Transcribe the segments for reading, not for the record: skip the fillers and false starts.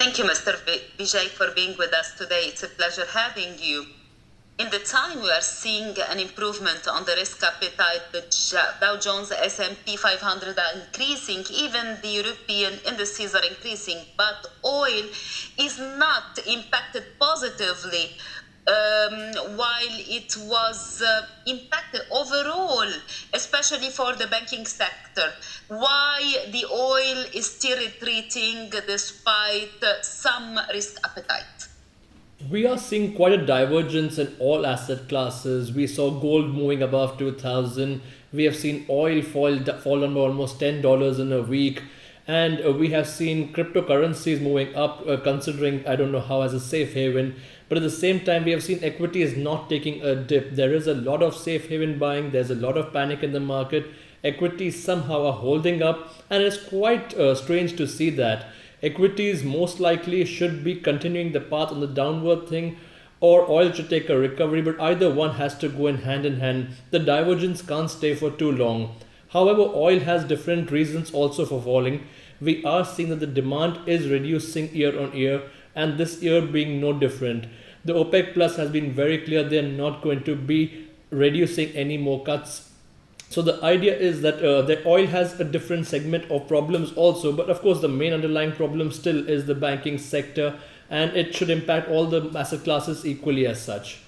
Thank you, Mr. Vijay, for being with us today. It's a pleasure having you. In the time we are seeing an improvement on the risk appetite, the Dow Jones, S&P 500 are increasing, even the European indices are increasing, but oil is not impacted positively, while it was impacted overall, especially for the banking sector. Why the oil is still retreating despite some risk appetite? We are seeing quite a divergence in all asset classes. We saw gold moving above 2000. We have seen oil fall on almost $10 in a week. And we have seen cryptocurrencies moving up, considering, I don't know how, as a safe haven. But at the same time, we have seen equities not taking a dip. There is a lot of safe haven buying, there's a lot of panic in the market. Equities somehow are holding up, and it's quite strange to see that. Equities most likely should be continuing the path on the downward thing, or oil should take a recovery, but either one has to go in hand. The divergence can't stay for too long. However, oil has different reasons also for falling. We are seeing that the demand is reducing year on year, and this year being no different. The OPEC Plus has been very clear they are not going to be reducing any more cuts. So the idea is that the oil has a different segment of problems also, but of course the main underlying problem still is the banking sector, and it should impact all the asset classes equally as such.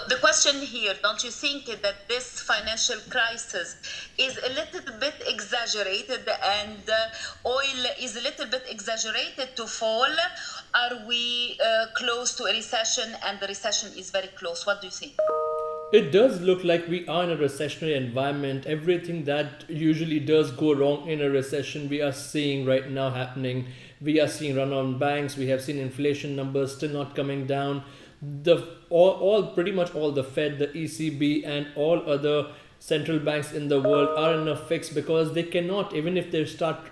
The question here, don't you think that this financial crisis is a little bit exaggerated and oil is a little bit exaggerated to fall? Are we close to a recession and the recession is very close? What do you think? It does look like we are in a recessionary environment. Everything that usually does go wrong in a recession, we are seeing right now happening. We are seeing run on banks. We have seen inflation numbers still not coming down. All pretty much all the Fed, the ECB, and all other central banks in the world are in a fix because they cannot, even if they stop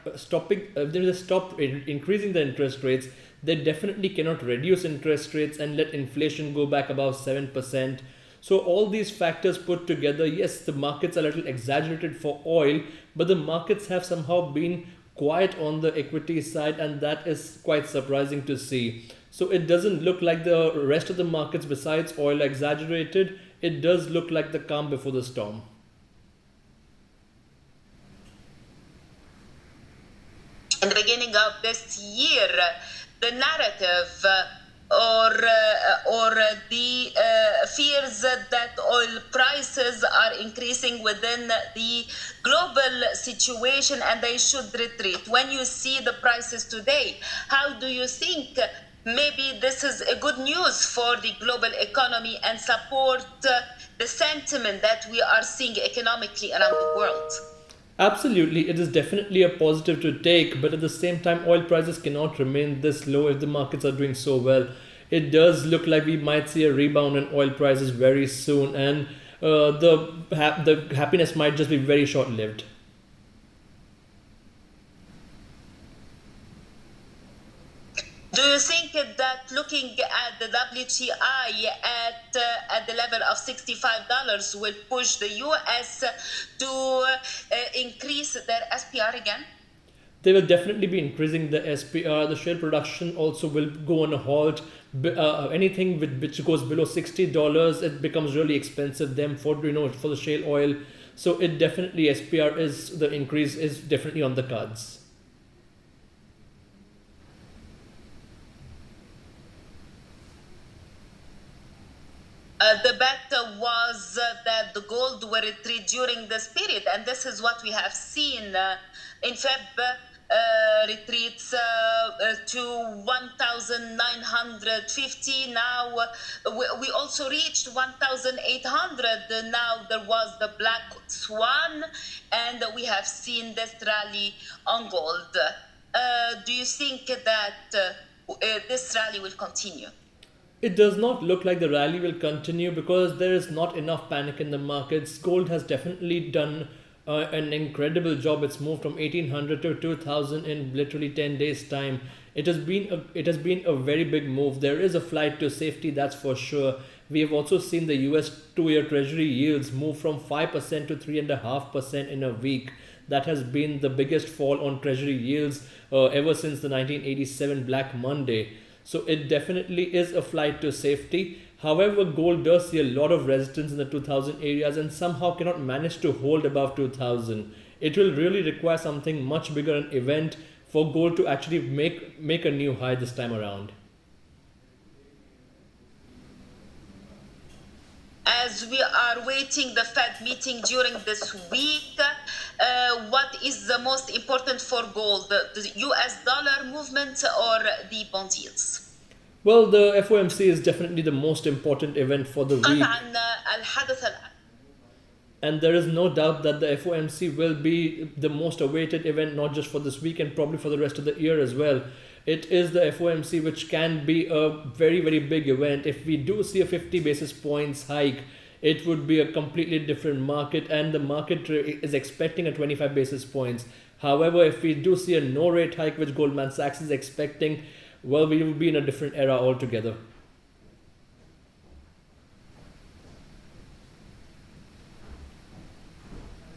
increasing the interest rates, they definitely cannot reduce interest rates and let inflation go back above 7%. So all these factors put together, yes, the markets are a little exaggerated for oil, but the markets have somehow been quiet on the equity side, and that is quite surprising to see. So it doesn't look like the rest of the markets besides oil are exaggerated. It does look like the calm before the storm. In the beginning of this year, the narrative or the fears that oil prices are increasing within the global situation and they should retreat. When you see the prices today, how do you think maybe this is a good news for the global economy and support the sentiment that we are seeing economically around the world? Absolutely, it is definitely a positive to take, but at the same time, oil prices cannot remain this low if the markets are doing so well. It does look like we might see a rebound in oil prices very soon, and the happiness might just be very short lived. Do you think that looking at the WTI at the level of $65 will push the US to increase their SPR again? They will definitely be increasing the SPR. The shale production also will go on a halt. Anything which goes below $60, it becomes really expensive. Them for the shale oil. So it definitely SPR is the increase is definitely on the cards. The bet was that the gold will retreat during this period, and this is what we have seen in Feb. Retreats to 1,950. Now we also reached 1,800. Now there was the black swan, and we have seen this rally on gold. Do you think that this rally will continue? It does not look like the rally will continue because there is not enough panic in the markets. Gold has definitely done an incredible job. It's moved from 1800 to 2000 in literally 10 days' time. it has been a very big move. There is a flight to safety, that's for sure. We have also seen the US 2-year Treasury yields move from 5% to 3.5% in a week. That has been the biggest fall on Treasury yields ever since the 1987 Black Monday. So it definitely is a flight to safety. However, gold does see a lot of resistance in the 2000 areas and somehow cannot manage to hold above 2000. It will really require something much bigger an event for gold to actually make a new high this time around. As we are waiting the Fed meeting during this week, what is the most important for gold, the US dollar movement or the bond yields? Well, the FOMC is definitely the most important event for the week. قطعا الحدث And there is no doubt that the FOMC will be the most awaited event, not just for this week and probably for the rest of the year as well. It is the FOMC which can be a very, very big event. If we do see a 50 basis points hike, it would be a completely different market, and the market is expecting a 25 basis points. However, if we do see a no rate hike, which Goldman Sachs is expecting, well, we will be in a different era altogether.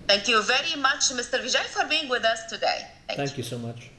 Thank you very much, Mr. Vijay, for being with us today. Thank you so much.